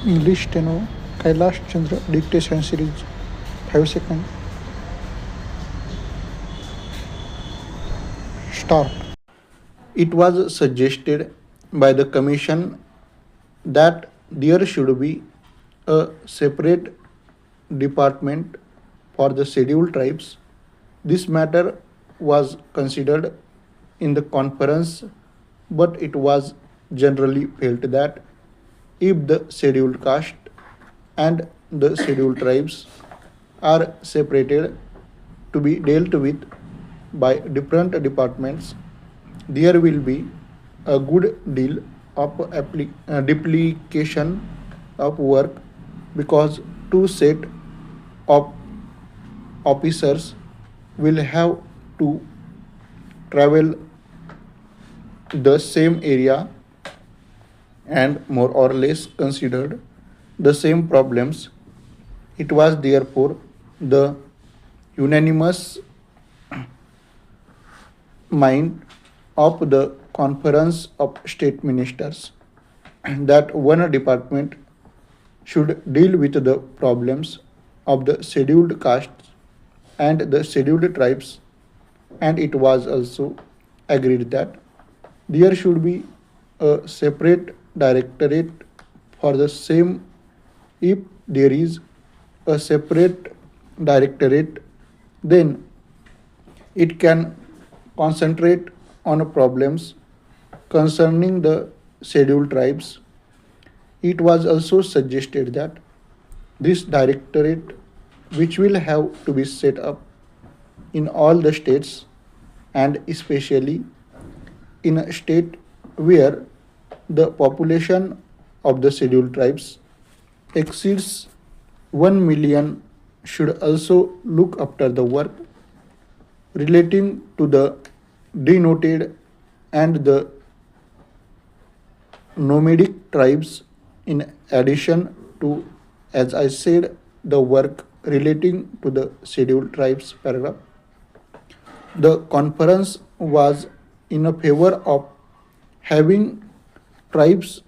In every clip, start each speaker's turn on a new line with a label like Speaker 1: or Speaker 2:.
Speaker 1: English Steno, Kailash Chandra Dictation Series, 5 seconds. Start. It was suggested by the Commission that there should be a separate department for the scheduled tribes. This matter was considered in the conference, but it was generally felt that if the scheduled caste and the scheduled tribes are separated to be dealt with by different departments, there will be a good deal of duplication of work because two set of officers will have to travel the same area and more or less considered the same problems. It was therefore the unanimous mind of the Conference of State Ministers that one department should deal with the problems of the scheduled castes and the scheduled tribes, and it was also agreed that there should be a separate directorate for the same. If there is a separate directorate, then it can concentrate on problems concerning the scheduled tribes. It was also suggested that this directorate, which will have to be set up in all the states and especially in a state where the population of the scheduled tribes exceeds 1 million, should also look after the work relating to the denoted and the nomadic tribes, in addition to, as I said, the work relating to the scheduled tribes paragraph. The conference was in a favor of having tribes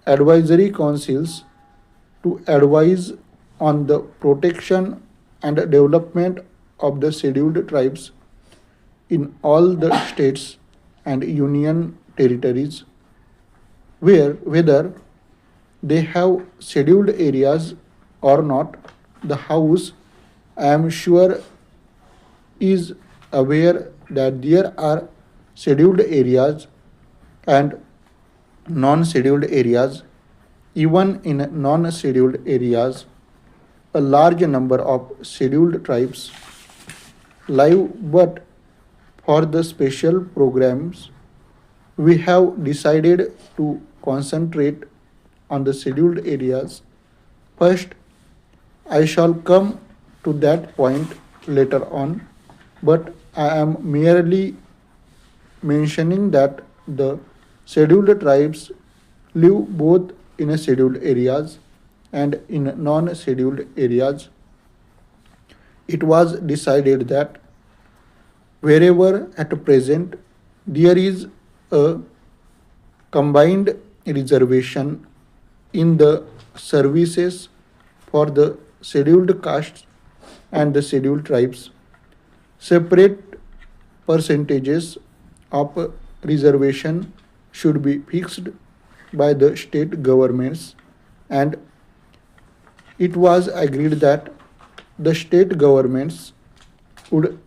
Speaker 1: advisory councils to advise on the protection and development of the scheduled tribes in all the states and union territories, whether they have scheduled areas or not. The House, I am sure, is aware that there are scheduled areas and non-scheduled areas. Even in non-scheduled areas, a large number of scheduled tribes live, but for the special programs, we have decided to concentrate on the scheduled areas. First, I shall come to that point later on, but I am merely mentioning that the scheduled tribes live both in scheduled areas and in non-scheduled areas. It was decided that wherever at present there is a combined reservation in the services for the scheduled castes and the scheduled tribes, separate percentages of reservation should be fixed by the state governments, and it was agreed that the state governments would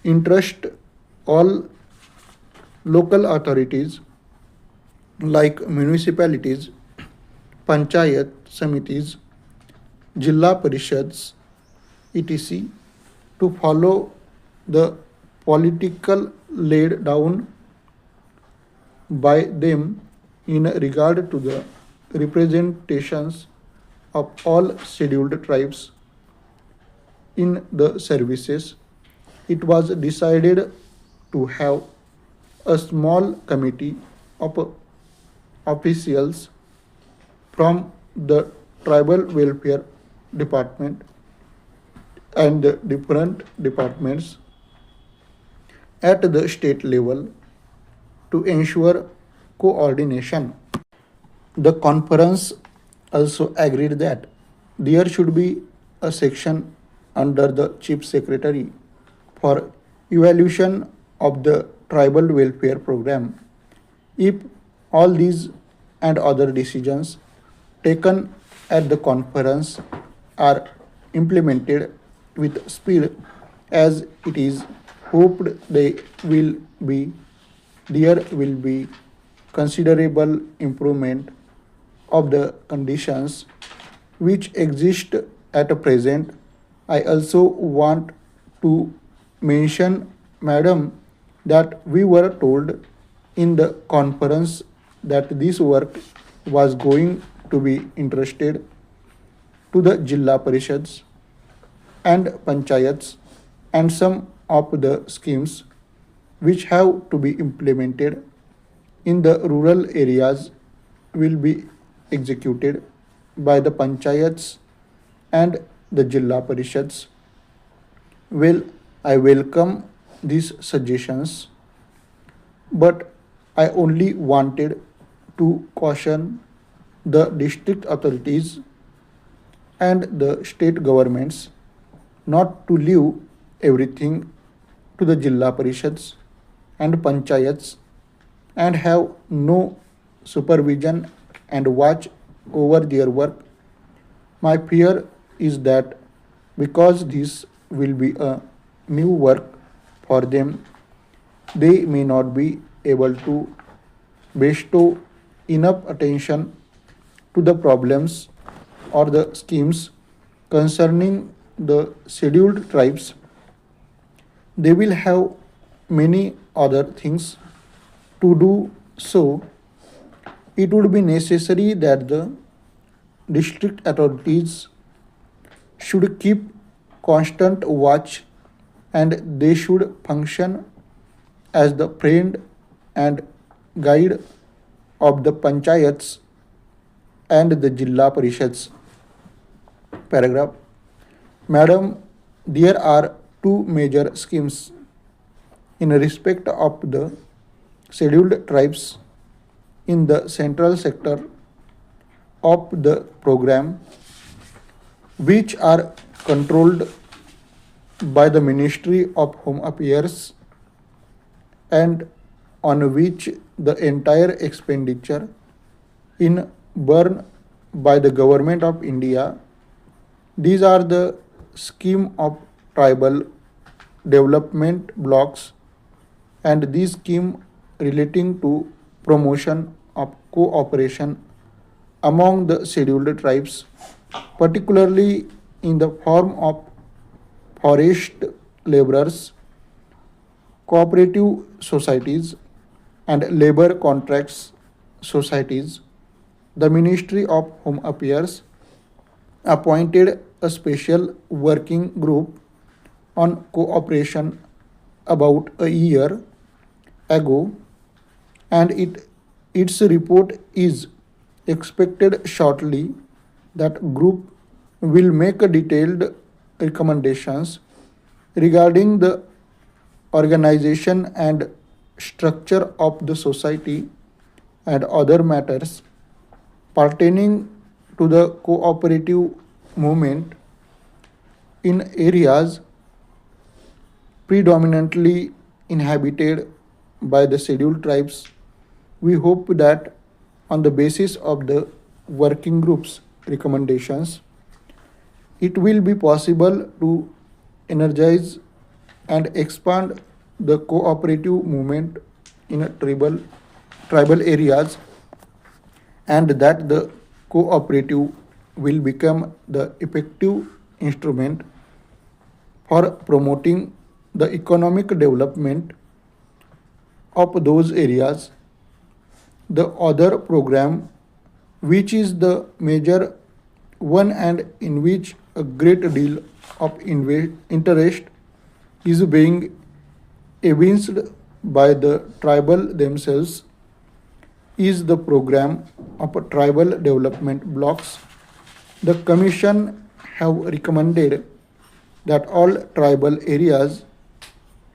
Speaker 1: entrust all local authorities like municipalities, panchayat samitis, Jilla Parishads, etc., to follow the political laid down by them in regard to the representations of all scheduled tribes in the services. It was decided to have a small committee of officials from the tribal welfare department and the different departments at the state level to ensure coordination. The conference also agreed that there should be a section under the Chief Secretary for evaluation of the tribal welfare program. If all these and other decisions taken at the conference are implemented with speed as it is hoped they will be, there will be considerable improvement of the conditions which exist at present. I also want to mention, Madam, that we were told in the conference that this work was going to be interested to the Jilla Parishads and Panchayats, and some of the schemes which have to be implemented in the rural areas will be executed by the Panchayats and the Jilla Parishads. Well, I welcome these suggestions, but I only wanted to caution the district authorities and the state governments not to leave everything to the Jilla Parishads and Panchayats and have no supervision and watch over their work. My fear is that because this will be a new work for them, they may not be able to bestow enough attention to the problems or the schemes concerning the scheduled tribes. They will have many other things to do, so it would be necessary that the district authorities should keep constant watch and they should function as the friend and guide of the panchayats and the Jilla Parishads. Paragraph. Madam, there are two major schemes in respect of the scheduled tribes in the central sector of the program, which are controlled by the Ministry of Home Affairs and on which the entire expenditure in borne by the government of India. These are the scheme of tribal development blocks and this scheme relating to promotion of cooperation among the scheduled tribes, particularly in the form of forest laborers, cooperative societies, and labor contracts societies. The Ministry of Home Affairs appointed a special working group on cooperation about a year ago, and its report is expected shortly. That group will make a detailed recommendations regarding the organization and structure of the society and other matters pertaining to the cooperative movement in areas predominantly inhabited by the scheduled tribes. We hope that on the basis of the working group's recommendations, it will be possible to energize and expand the cooperative movement in a tribal areas, and that the cooperative will become the effective instrument for promoting the economic development of those areas. The other program, which is the major one and in which a great deal of interest is being evinced by the tribal themselves, is the program of tribal development blocks. The Commission have recommended that all tribal areas,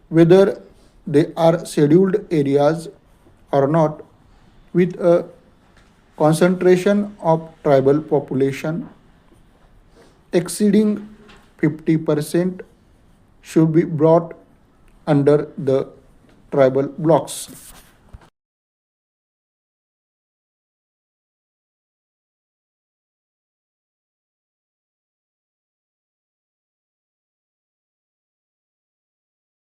Speaker 1: whether they are scheduled areas or not, with a concentration of tribal population exceeding 50% should be brought under the tribal blocks.